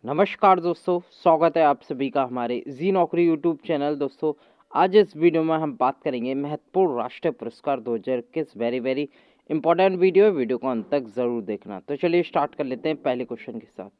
नमस्कार दोस्तों, स्वागत है आप सभी का हमारे जी नौकरी यूट्यूब चैनल। दोस्तों, आज इस वीडियो में हम बात करेंगे महत्वपूर्ण राष्ट्रीय पुरस्कार 2021। वेरी इंपॉर्टेंट वीडियो को अंत तक जरूर देखना। तो चलिए स्टार्ट कर लेते हैं पहले क्वेश्चन के साथ।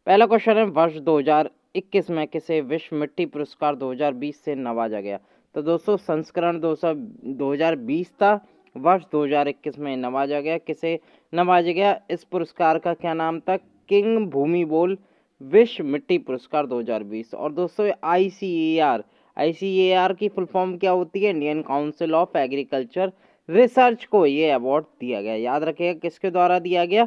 पहला क्वेश्चन है, वर्ष 2021 में किसे विश्व मिट्टी पुरस्कार 2020 से नवाजा गया? तो दोस्तों, संस्करण 2020 था, वर्ष 2021 में नवाजा गया। किसे नवाजा गया? इस पुरस्कार का क्या नाम था? किंग भूमि बोल विश्व मिट्टी पुरस्कार 2020। और दोस्तों, आईसीएआर की फुल फॉर्म क्या होती है? Indian council of agriculture research को ये अवार्ड दिया गया। याद रखिएगा, किसके द्वारा दिया गया?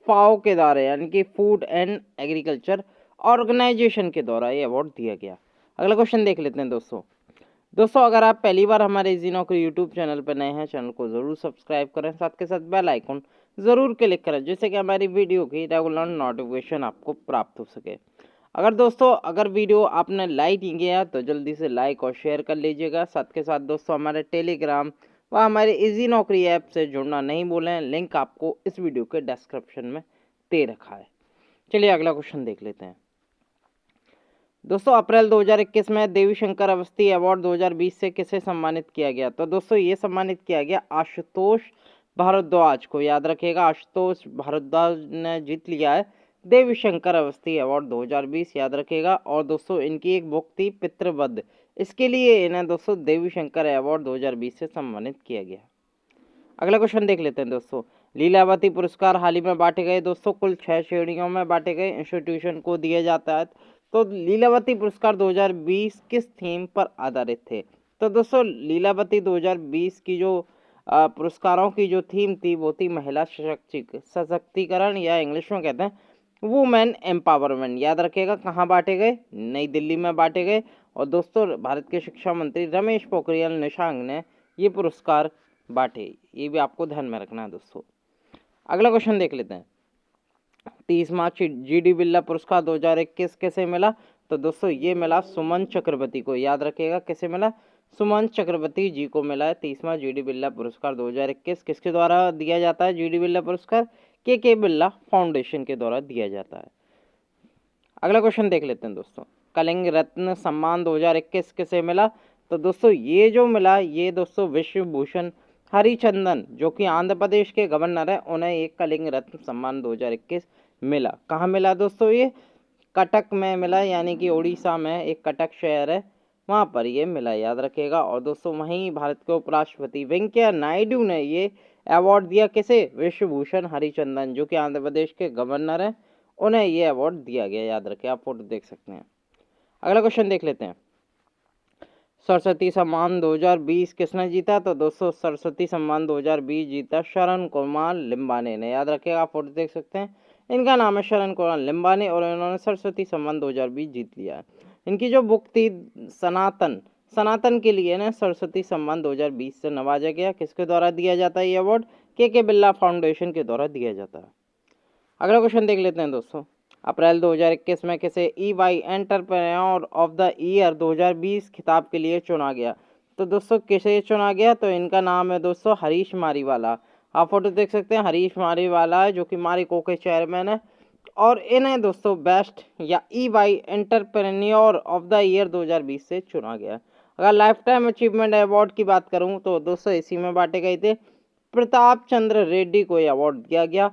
फाओ के द्वारा, यानी कि फूड एंड एग्रीकल्चर ऑर्गेनाइजेशन के द्वारा ये अवार्ड दिया गया। अगला क्वेश्चन देख लेते हैं दोस्तों, अगर आप पहली बार हमारे जी नौकरी यूट्यूब चैनल पर नए हैं, चैनल को जरूर सब्सक्राइब करें, साथ के साथ बेल आइकन जरूर क्लिक करें, जिससे कि हमारी वीडियो की रेगुलर नोटिफिकेशन आपको प्राप्त हो सके। अगर वीडियो आपने लाइक नहीं किया तो जल्दी से लाइक और शेयर कर लीजिएगा। साथ के साथ दोस्तों, हमारे टेलीग्राम व हमारे इजी नौकरी ऐप से जुड़ना नहीं भूलें, लिंक आपको इस वीडियो के डिस्क्रिप्शन में दे रखा है। चलिए अगला क्वेश्चन देख लेते हैं दोस्तों। अप्रैल 2021 में देवी शंकर अवस्थी अवार्ड 2020 से किसे सम्मानित किया गया? तो दोस्तों, ये सम्मानित किया गया आशुतोष भारद्वाज को। याद रखिएगा, आशुतोष भारद्वाज ने जीत लिया है देवी शंकर अवस्थी अवार्ड 2020। याद रखिएगा। और दोस्तों, इनकी एक बुक थी पितृवध, इसके लिए इन्हें दोस्तों देवी शंकर अवार्ड 2020 से सम्मानित किया गया। अगला क्वेश्चन देख लेते हैं दोस्तों। लीलावती पुरस्कार हाल ही में बांटे गए दोस्तों, कुल 6 श्रेणियों में बांटे गए, इंस्टीट्यूशन को दिया जाता है। तो लीलावती पुरस्कार 2020 किस थीम पर आधारित थे? तो दोस्तों, लीलावती 2020 की जो पुरस्कारों की जो थीम थी वो थी महिला सशक्तिकरण, या इंग्लिश में कहते हैं वुमेन एम्पावरमेंट। याद रखिएगा, कहाँ बांटे गए? नई दिल्ली में बांटे गए। और दोस्तों, भारत के शिक्षा मंत्री रमेश पोखरियाल निशंक ने ये पुरस्कार बांटे, ये भी आपको ध्यान में रखना है दोस्तों। अगला क्वेश्चन देख लेते हैं। 30वां जीडी बिरला पुरस्कार 2021 किसे मिला? तो दोस्तों, ये मिला सुमन चक्रवर्ती को। याद रखिएगा, किसे मिला? सुमन चक्रवर्ती जी को मिला है 30वां जीडी बिरला पुरस्कार 2021। किसके द्वारा दिया जाता है जीडी बिरला पुरस्कार? के बिरला फाउंडेशन के द्वारा दिया जाता है। अगला क्वेश्चन देख लेते हैं दोस्तों। कलिंग रत्न सम्मान 2021 किसे मिला? तो दोस्तों, ये जो मिला, ये दोस्तों विश्व भूषण हरिचंदन, जो कि आंध्र प्रदेश के गवर्नर है, उन्हें एक कलिंग रत्न सम्मान 2021 मिला। कहाँ मिला दोस्तों? ये कटक में मिला, यानी कि उड़ीसा में एक कटक शहर है, वहाँ पर ये मिला। याद रखिएगा। और दोस्तों, वहीं भारत के उपराष्ट्रपति वेंकैया नायडू ने ये अवार्ड दिया किसे? विश्व भूषण हरिचंदन, जो कि आंध्र प्रदेश के गवर्नर है, उन्हें ये अवार्ड दिया गया। याद रखें, आप फोटो देख सकते हैं। अगला क्वेश्चन देख लेते हैं। सरस्वती सम्मान 2020 किसने जीता? तो दोस्तों, सरस्वती सम्मान 2020 जीता शरण कुमार लिम्बाने ने। याद रखिएगा, आप फोटो देख सकते हैं, इनका नाम है शरण कुमार लिम्बाने, और इन्होंने सरस्वती सम्मान 2020 जीत लिया है। इनकी जो बुक थी सनातन के लिए ना सरस्वती सम्मान 2020 से नवाजा गया। किसके द्वारा दिया जाता है ये अवार्ड? के बिरला फाउंडेशन के द्वारा दिया जाता है। अगला क्वेश्चन देख लेते हैं दोस्तों। अप्रैल 2021 में किसे EY entrepreneur of the year 2020 खिताब के लिए चुना गया? तो दोस्तों, किसे चुना गया? तो इनका नाम है दोस्तों हरीश मारीवाला। आप फोटो देख सकते हैं, हरीश मारीवाला है, जो कि मारिको के चेयरमैन है, और इन्हें दोस्तों बेस्ट या EY entrepreneur of the year 2020 से चुना गया। अगर लाइफ टाइम अचीवमेंट अवार्ड की बात करूं तो दोस्तों, इसी में बांटे गए थे। प्रताप चंद्र रेड्डी को यह अवार्ड दिया गया।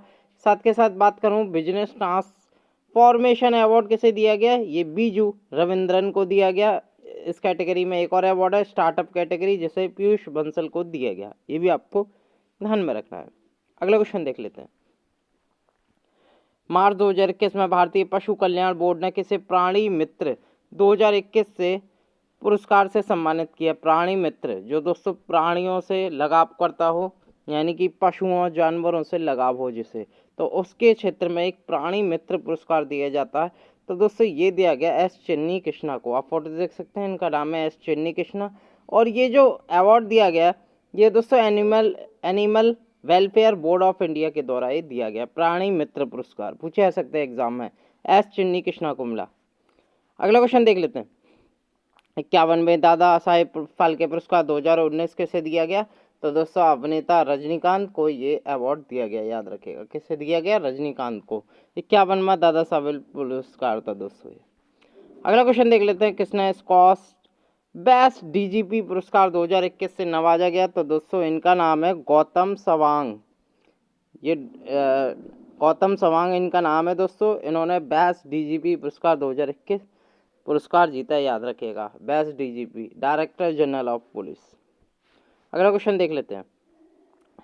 साथ के साथ बात करूं, बिजनेस ट्रांसफॉर्मेशन अवार्ड किसे दिया गया? ये बीजू रविंद्रन को दिया गया। इस कैटेगरी में एक और अवार्ड है स्टार्टअप कैटेगरी, जिसे पीयूष बंसल को दिया गया। ये भी आपको ध्यान में रखना है। अगला क्वेश्चन देख लेते हैं। मार्च 2021 में भारतीय पशु कल्याण बोर्ड ने किसे प्राणी मित्र 2021 से पुरस्कार से सम्मानित किया? प्राणी मित्र, जो दोस्तों प्राणियों से लगाव करता हो, यानी कि पशुओं जानवरों से लगाव हो जिसे, तो उसके क्षेत्र में एक प्राणी मित्र पुरस्कार दिया जाता है। तो दोस्तों, ये दिया गया एस चन्नी कृष्णा को। आप फोटो देख सकते हैं, इनका नाम है एस चन्नी कृष्णा। और ये जो अवार्ड दिया गया, ये दोस्तों animal welfare board of India के द्वारा ये दिया गया प्राणी मित्र पुरस्कार। पूछे जा सकते हैं एग्जाम में, एस चन्नी कृष्णा को मिला। अगला क्वेश्चन देख लेते हैं। 51वें दादा साहेब फाल्के पुरस्कार 2019 किसे दिया गया? तो दोस्तों अभिनेता रजनीकांत को ये अवार्ड दिया गया, याद रखिएगा किसे दिया गया, रजनीकांत को। 51वां दादा साहेब पुरस्कार था दोस्तों ये। अगला क्वेश्चन देख लेते हैं, किसने स्कॉच बेस्ट डीजीपी पुरस्कार 2021 से नवाजा गया। तो दोस्तों इनका नाम है गौतम सवांग। ये गौतम सवांग इनका नाम है दोस्तों। इन्होंने बेस्ट डीजीपी पुरस्कार 2021 पुरस्कार जीता है, याद रखिएगा। Best DGP, director general of police. अगला क्वेश्चन देख लेते हैं,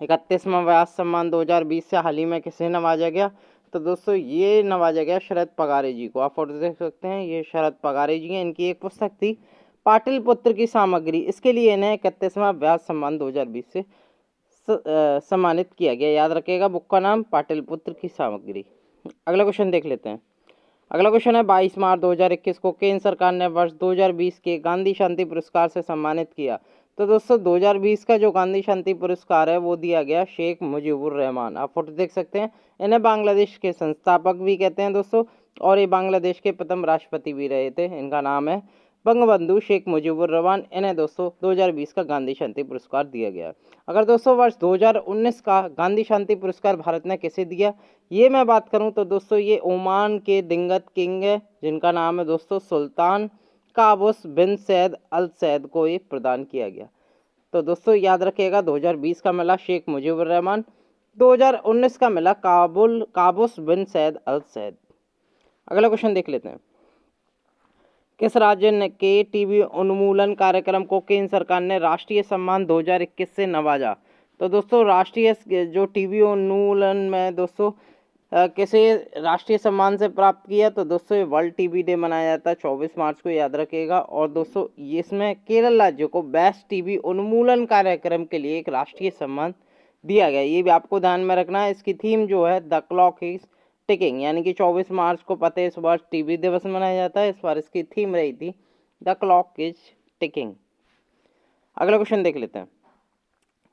31वां व्यास सम्मान 2020 से हाल ही में किसे नवाजा गया। तो दोस्तों ये नवाजा गया शरद पगारे जी को। आप फोटो देख सकते हैं, ये शरद पगारे जी हैं। इनकी एक पुस्तक थी पाटलिपुत्र की सामग्री, इसके लिए इन्हें 31वां व्यास सम्मान 2020 से सम्मानित किया गया, याद रखिएगा। बुक का नाम पाटलिपुत्र की सामग्री। अगला क्वेश्चन देख लेते हैं। अगला क्वेश्चन है, 22 मार्च 2021 को केंद्र सरकार ने वर्ष 2020 के गांधी शांति पुरस्कार से सम्मानित किया। तो दोस्तों 2020 का जो गांधी शांति पुरस्कार है वो दिया गया शेख मुजीबुर रहमान। आप फोटो देख सकते हैं। इन्हें बांग्लादेश के संस्थापक भी कहते हैं दोस्तों, और ये बांग्लादेश के प्रथम राष्ट्रपति भी रहे थे। इनका नाम है बंगबंधु शेख मुजीबुर रहमान। इन्हें दोस्तों 2020 का गांधी शांति पुरस्कार दिया गया। अगर दोस्तों वर्ष 2019 का गांधी शांति पुरस्कार भारत ने किसे दिया, ये मैं बात करूं तो दोस्तों ये ओमान के दिंगत किंग है, जिनका नाम है दोस्तों सुल्तान काबूस बिन सैद अल सैद को ये प्रदान किया गया। तो दोस्तों याद रखिएगा 2020 का मिला शेख मुजीबुर रहमान, 2019 का मिला काबूस बिन सैद अल सैद। अगला क्वेश्चन देख लेते हैं, किस राज्य के टीबी उन्मूलन कार्यक्रम को केंद्र सरकार ने राष्ट्रीय सम्मान 2021 से नवाजा। तो दोस्तों राष्ट्रीय जो टीबी उन्मूलन में दोस्तों किसे राष्ट्रीय सम्मान से प्राप्त किया। तो दोस्तों ये वर्ल्ड टीबी डे मनाया जाता है 24 मार्च को, याद रखिएगा। और दोस्तों इसमें केरल राज्य को बेस्ट टीबी उन्मूलन कार्यक्रम के लिए एक राष्ट्रीय सम्मान दिया गया, ये भी आपको ध्यान में रखना है। इसकी थीम जो है द क्लॉक इज टिकिंग, यानी कि 24 मार्च को पता है इस बार टीबी दिवस मनाया जाता है। इस बार इसकी थीम रही थी द क्लॉक इज टिकिंग। अगला क्वेश्चन देख लेते हैं,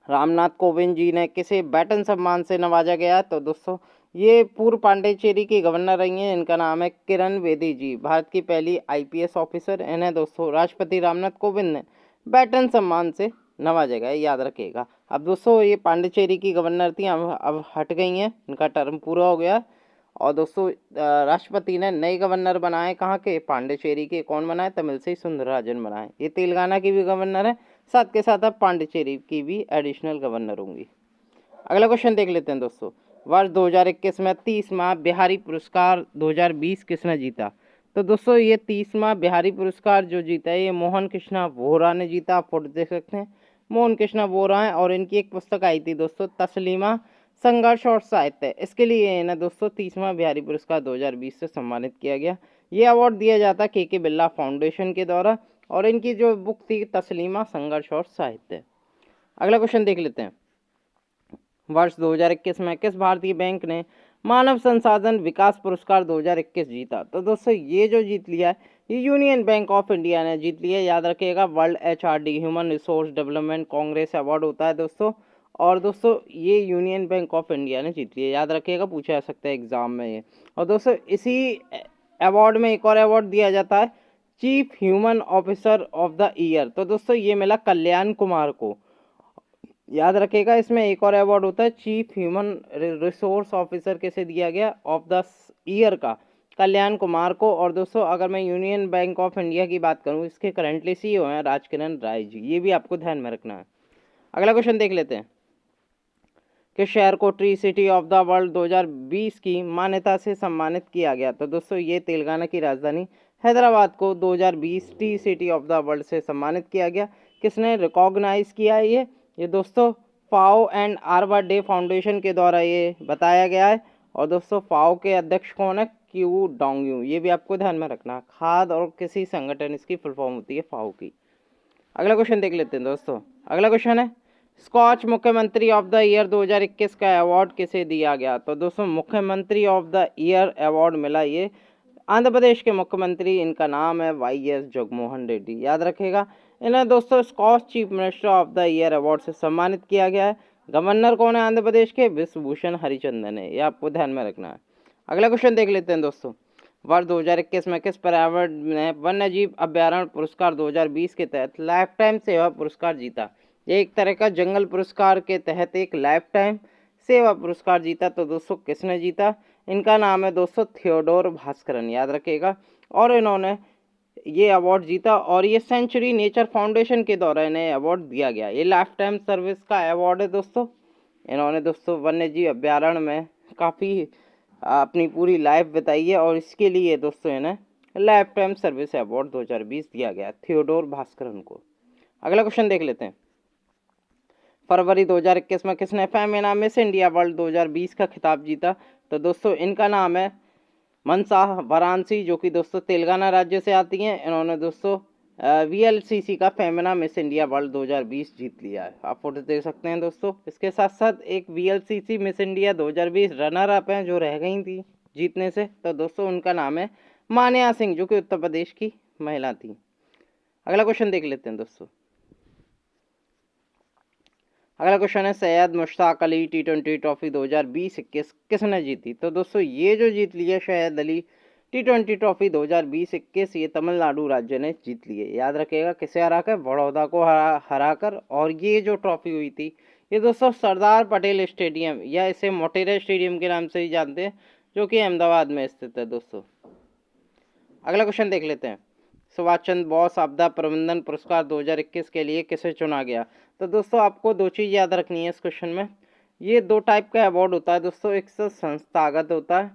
रामनाथ कोविंद जी ने किसे बैटन सम्मान से नवाजा गया। तो दोस्तों ये पूर्व पांडिचेरी की गवर्नर रही हैं। इनका नाम है किरण बेदी जी, भारत की पहली आईपीएस ऑफिसर। इन्हें दोस्तों राष्ट्रपति रामनाथ कोविंद ने बैटन सम्मान से नवाजा गया, याद रखिएगा। अब दोस्तों ये पांडिचेरी की गवर्नर थी, अब हट गई हैं, इनका टर्म पूरा हो गया। और दोस्तों राष्ट्रपति ने नए गवर्नर बनाए, कहाँ के, पांडिचेरी के। कौन बनाए, तमिलसाई सुंदरराजन बनाए। ये तेलंगाना की भी गवर्नर है, साथ के साथ अब पांडिचेरी की भी एडिशनल गवर्नर होंगी। अगला क्वेश्चन देख लेते हैं दोस्तों, वर्ष 2021 में 30वां बिहारी पुरस्कार 2020 किसने जीता। तो दोस्तों ये 30वां बिहारी पुरस्कार जो जीता है ये मोहन कृष्णा वोहरा ने जीता। आप फोटो देख सकते हैं, मोहन कृष्णा वोहरा हैं। और इनकी एक पुस्तक आई थी दोस्तों तस्लीमा संघर्ष और साहित्य, इसके लिए इन्हें दोस्तों 30वां बिहारी पुरस्कार 2020 से सम्मानित किया गया। ये अवार्ड दिया जाता के बिरला फाउंडेशन के द्वारा। और इनकी जो बुक थी तस्लीमा संघर्ष और साहित्य। अगला क्वेश्चन देख लेते हैं, वर्ष 2021 में किस भारतीय बैंक ने मानव संसाधन विकास पुरस्कार 2021 जीता। तो दोस्तों ये जो जीत लिया है ये यूनियन बैंक ऑफ इंडिया ने जीत लिया, याद रखिएगा। World HRD human resource development Congress award होता है दोस्तों। और दोस्तों ये यूनियन बैंक ऑफ इंडिया ने जीत लिया, याद रखिएगा, पूछा जा सकता है एग्जाम में ये। और दोस्तों इसी अवार्ड में एक और अवार्ड दिया जाता है chief human officer of the year. तो दोस्तों ये मिला कल्याण कुमार को, याद रखिएगा। इसमें एक और अवार्ड होता है चीफ ह्यूमन रिसोर्स ऑफिसर किसे दिया गया ऑफ द ईयर का, कल्याण कुमार को। और दोस्तों अगर मैं यूनियन बैंक ऑफ इंडिया की बात करूं, इसके करंटली सीईओ हैं राजकिरण राय जी, ये भी आपको ध्यान में रखना है। अगला क्वेश्चन देख लेते हैं, कि शहर को tree city of the world 2020 की मान्यता से सम्मानित किया गया। तो दोस्तों ये तेलंगाना की राजधानी हैदराबाद को 2020 tree city of the world से सम्मानित किया गया। किसने रिकॉग्नाइज किया है ये दोस्तों फाओ एंड आर्बा डे फाउंडेशन के द्वारा ये बताया गया है। और दोस्तों फाओ के अध्यक्ष कौन है, क्यू डोंगयू, ये भी आपको ध्यान में रखना। खाद और किसी संगठन इसकी फुल फॉर्म होती है फाओ की। अगला क्वेश्चन देख लेते हैं दोस्तों, अगला क्वेश्चन है स्कॉच मुख्यमंत्री ऑफ द ईयर 2021 का अवार्ड किसे दिया गया। तो दोस्तों मुख्यमंत्री ऑफ द ईयर अवार्ड मिला ये आंध्र प्रदेश के मुख्यमंत्री, इनका नाम है वाईएस जगनमोहन रेड्डी, याद रखेगा। इन्हें दोस्तों Skoch chief minister of the year award से सम्मानित किया गया है। गवर्नर कौन है आंध्र प्रदेश के, विश्वभूषण हरिचंदन है, ये आपको ध्यान में रखना है। अगला क्वेश्चन देख लेते हैं दोस्तों, वर्ष 2021 में किस पर्यावरण ने वन्य जीव अभ्यारण्य पुरस्कार 2020 के तहत लाइफ टाइम सेवा पुरस्कार जीता। ये एक तरह का जंगल पुरस्कार के तहत एक लाइफ टाइम सेवा पुरस्कार जीता। तो दोस्तों किसने जीता? इनका नाम है दोस्तों थियोडोर भास्करन, याद रखिएगा। और इन्होंने ये अवार्ड जीता और ये सेंचुरी नेचर फाउंडेशन के द्वारा इन्हें अवार्ड दिया गया। ये लाइफ टाइम सर्विस का अवार्ड है दोस्तों। इन्होंने दोस्तों वन्य जीव अभ्यारण्य में काफ़ी अपनी पूरी लाइफ बिताई है और इसके लिए दोस्तों इन्हें लाइफ टाइम सर्विस अवार्ड 2020 दिया गया थियोडोर भास्करन को। अगला क्वेश्चन देख लेते हैं। फरवरी 2021 में किसने फेमिना मिस इंडिया वर्ल्ड 2020 का खिताब जीता? तो दोस्तों इनका नाम है मनसा वाराणसी, जो कि दोस्तों तेलंगाना राज्य से आती हैं। इन्होंने दोस्तों वीएलसीसी का फेमिना मिस इंडिया वर्ल्ड 2020 जीत लिया है। आप फोटो देख सकते हैं दोस्तों। इसके साथ साथ एक VLCC miss India 2020 runner up हैं जो रह गई थी जीतने से। तो दोस्तों उनका नाम है मान्या सिंह, जो कि उत्तर प्रदेश की महिला थी। अगला क्वेश्चन देख लेते हैं दोस्तों। अगला क्वेश्चन है सैयद मुश्ताक अली T20 ट्रॉफी 2020-21 किसने जीती? तो दोस्तों ये जो जीत ली है सैयद अली T20 ट्रॉफी 2020-21, ये तमिलनाडु राज्य ने जीत ली है। याद रखिएगा किसे हरा कर? बड़ौदा को हरा कर। और ये जो ट्रॉफी हुई थी ये दोस्तों सरदार पटेल स्टेडियम या इसे मोटेरा स्टेडियम के नाम से ही जानते हैं, जो कि अहमदाबाद में स्थित है दोस्तों। अगला क्वेश्चन देख लेते हैं। सुभाष चंद्र बोस आपदा प्रबंधन पुरस्कार 2021 के लिए किसे चुना गया? तो दोस्तों आपको दो चीज़ याद रखनी है इस क्वेश्चन में। ये दो टाइप का अवार्ड होता है दोस्तों, एक तो संस्थागत होता है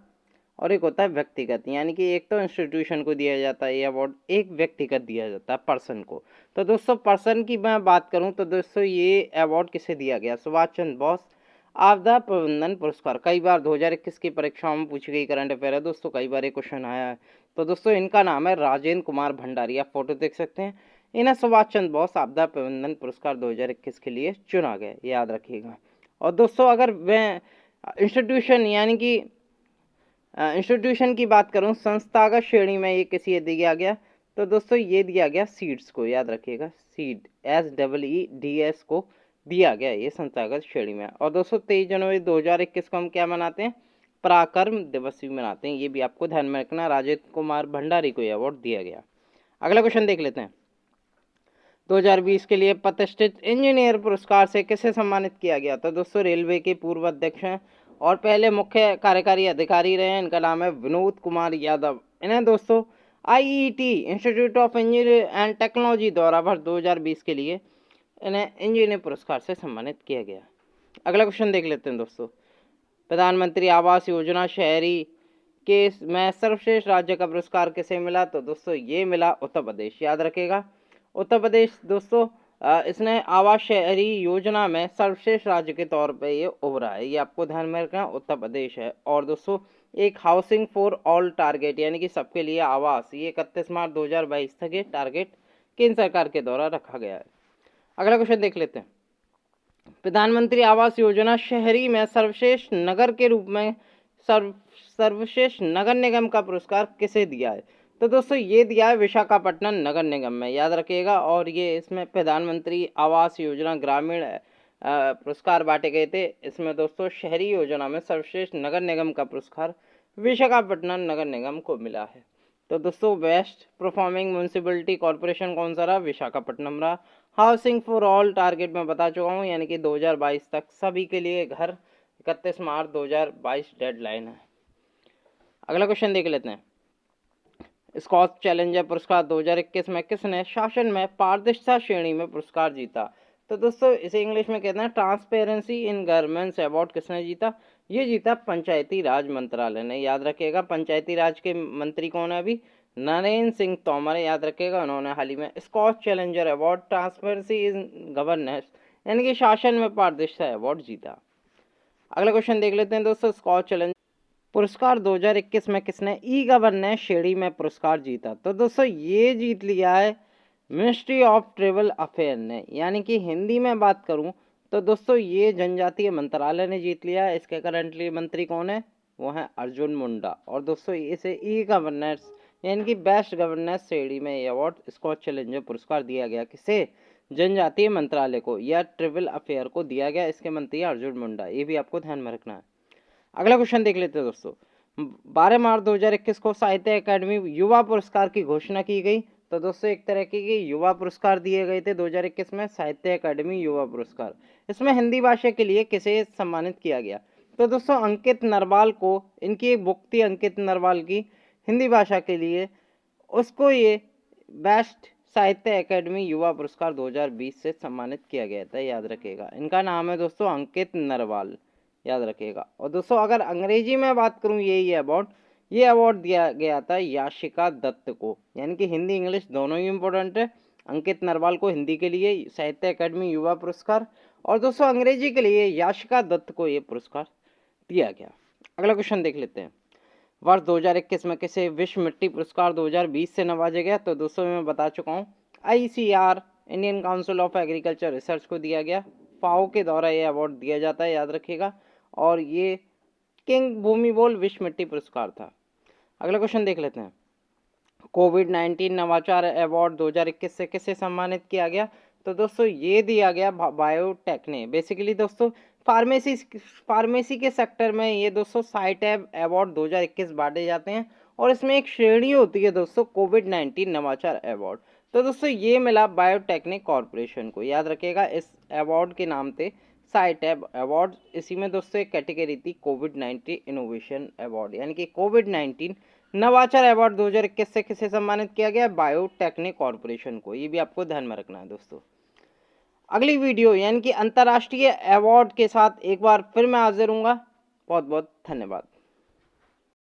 और एक होता है व्यक्तिगत। यानी कि एक तो इंस्टीट्यूशन को दिया जाता है ये अवार्ड, एक व्यक्तिगत दिया जाता है पर्सन को। तो दोस्तों पर्सन की मैं बात करूं तो दोस्तों ये अवार्ड किसे दिया गया? सुभाष चंद्र बोस आपदा प्रबंधन पुरस्कार। कई बार 2021 की परीक्षाओं में पूछी गई करंट अफेयर है दोस्तों, कई बार ये क्वेश्चन आया है। तो दोस्तों इनका नाम है राजेंद्र कुमार भंडारी, आप फोटो देख सकते हैं। इन्हें सुभाष चंद्र बोस आपदा प्रबंधन पुरस्कार 2021 के लिए चुना गया, याद रखिएगा। और दोस्तों अगर मैं इंस्टीट्यूशन यानी कि इंस्टीट्यूशन की बात करूं संस्थागत श्रेणी में ये किसी दिया गया? तो दोस्तों ये दिया गया सीड्स को, याद रखिएगा सीड SEEDS को दिया गया ये संस्थागत श्रेणी में। और दोस्तों 23 जनवरी 2021 को हम क्या मनाते हैं? पराक्रम दिवस भी मनाते हैं। ये भी आपको ध्यान में रखना। राजेंद्र कुमार भंडारी को यह अवार्ड दिया गया। अगला क्वेश्चन देख लेते हैं। 2020 के लिए प्रतिष्ठित इंजीनियर पुरस्कार से किसे सम्मानित किया गया? तो दोस्तों रेलवे के पूर्व अध्यक्ष हैं और पहले मुख्य कार्यकारी अधिकारी रहे हैं। इनका नाम है विनोद कुमार यादव। इन्हें दोस्तों IET institute of engineering and technology द्वारा वर्ष 2020 के लिए इन्हें इंजीनियर पुरस्कार से सम्मानित किया गया। अगला क्वेश्चन देख लेते हैं दोस्तों। प्रधानमंत्री आवास योजना शहरी के में सर्वश्रेष्ठ राज्य का पुरस्कार किसे मिला? तो दोस्तों ये मिला उत्तर प्रदेश, याद रखेगा उत्तर प्रदेश दोस्तों इसने आवास शहरी योजना में सर्वश्रेष्ठ राज्य के तौर पे ये उभरा है, ये आपको ध्यान में रखना उत्तर प्रदेश है। और दोस्तों एक हाउसिंग फॉर ऑल टारगेट यानी कि सबके लिए आवास, ये 31 मार्च 2022 तक ये टारगेट केंद्र सरकार के द्वारा रखा गया है। अगला क्वेश्चन देख लेते हैं। प्रधानमंत्री आवास योजना शहरी में सर्वश्रेष्ठ नगर के रूप में सर्वश्रेष्ठ नगर निगम का पुरस्कार किसे दिया है? तो दोस्तों ये दिया है विशाखापट्टनम नगर निगम में, याद रखिएगा। और ये इसमें प्रधानमंत्री आवास योजना ग्रामीण पुरस्कार बांटे गए थे। इसमें दोस्तों शहरी योजना में सर्वश्रेष्ठ नगर निगम का पुरस्कार विशाखापट्टनम नगर निगम को मिला है। तो दोस्तों बेस्ट परफॉर्मिंग म्यूनसिपलिटी कॉरपोरेशन कौन सा रहा? विशाखापट्टनम रहा। हाउसिंग फॉर ऑल टारगेट में बता चुका हूँ, यानी कि 2022 तक सभी के लिए घर 31 मार्च 2022 डेडलाइन है। अगला क्वेश्चन देख लेते हैं। स्कॉच चैलेंजर पुरस्कार 2021 में किसने शासन में पारदर्शिता श्रेणी में पुरस्कार जीता? तो दोस्तों इसे इंग्लिश में कहते हैं ट्रांसपेरेंसी इन गवर्नेंस अवार्ड। किसने जीता? ये जीता पंचायती राज मंत्रालय ने, याद रखिएगा। पंचायती राज के मंत्री कौन है अभी? नरेंद्र सिंह तोमर, याद रखिएगा। उन्होंने हाल ही में Skoch challenger award transparency in governance यानी कि शासन में पारदर्शिता अवार्ड जीता। अगला क्वेश्चन देख लेते हैं दोस्तों। स्कॉच चैलेंजर पुरस्कार 2021 में किसने ई गवर्नेंस श्रेणी में पुरस्कार जीता? तो दोस्तों ये जीत लिया है मिनिस्ट्री ऑफ ट्राइबल अफेयर ने, यानी कि हिंदी में बात करूं तो दोस्तों ये जनजातीय मंत्रालय ने जीत लिया है। इसके करंटली मंत्री कौन है? वो है अर्जुन मुंडा। और दोस्तों इसे ई गवर्नेंस यानी कि बेस्ट गवर्नेंस श्रेणी में ये अवार्ड स्कॉच चैलेंजर पुरस्कार दिया गया। किसे? जनजातीय मंत्रालय को या ट्राइबल अफेयर को दिया गया। इसके मंत्री अर्जुन मुंडा, ये भी आपको ध्यान में रखना है। अगला क्वेश्चन देख लेते हैं दोस्तों। 12 मार्च 2021 को साहित्य अकादमी युवा पुरस्कार की घोषणा की गई। तो दोस्तों एक तरह के युवा पुरस्कार दिए गए थे 2021 में, साहित्य अकादमी युवा पुरस्कार। इसमें हिंदी भाषा के लिए किसे सम्मानित किया गया? तो दोस्तों अंकित नरवाल को, इनकी एक बुक थी अंकित नरवाल की हिंदी भाषा के लिए, उसको ये बेस्ट साहित्य अकादमी युवा पुरस्कार 2020 से सम्मानित किया गया था, याद रखिएगा। इनका नाम है दोस्तों अंकित नरवाल, याद रखिएगा। और दोस्तों अगर अंग्रेजी में बात करूं ये अवार्ड दिया गया था याशिका दत्त को, यानी कि हिंदी इंग्लिश दोनों ही इंपॉर्टेंट है। अंकित नरवाल को हिंदी के लिए साहित्य अकादमी युवा पुरस्कार, और दोस्तों अंग्रेजी के लिए याशिका दत्त को ये पुरस्कार दिया गया। अगला क्वेश्चन देख लेते हैं। वर्ष 2021 में किसे विश्व मिट्टी पुरस्कार 2020 से नवाजा गया? तो दोस्तों मैं बता चुका हूँ, ICR Indian council of agriculture research को दिया गया। फाओ के द्वारा ये अवार्ड दिया जाता है, याद रखिएगा। और ये किंग भूमिबोल विश्व मिट्टी पुरस्कार था। अगला क्वेश्चन देख लेते हैं। कोविड-19 नवाचार अवार्ड 2021 से किसे सम्मानित किया गया? तो दोस्तों ये दिया गया बायोटेक ने। बेसिकली दोस्तों फार्मेसी के सेक्टर में ये दोस्तों साइटैब अवार्ड 2021 बांटे जाते हैं, और इसमें एक श्रेणी होती है दोस्तों कोविड-19 नवाचार अवार्ड। तो दोस्तों ये मिला बायोटेक्निक कॉरपोरेशन को, याद रखिएगा। इस अवार्ड के नाम थे साइटैब अवार्ड। इसी में दोस्तों एक कैटेगरी थी कोविड-19 इनोवेशन अवार्ड, यानी कि कोविड-19 नवाचार अवार्ड 2021 से किसे सम्मानित किया गया? बायोटेक्निक कॉरपोरेशन को। ये भी आपको ध्यान में रखना है दोस्तों। अगली वीडियो यानी कि अंतर्राष्ट्रीय अवार्ड के साथ एक बार फिर मैं हाजिर हूँगा। बहुत बहुत धन्यवाद।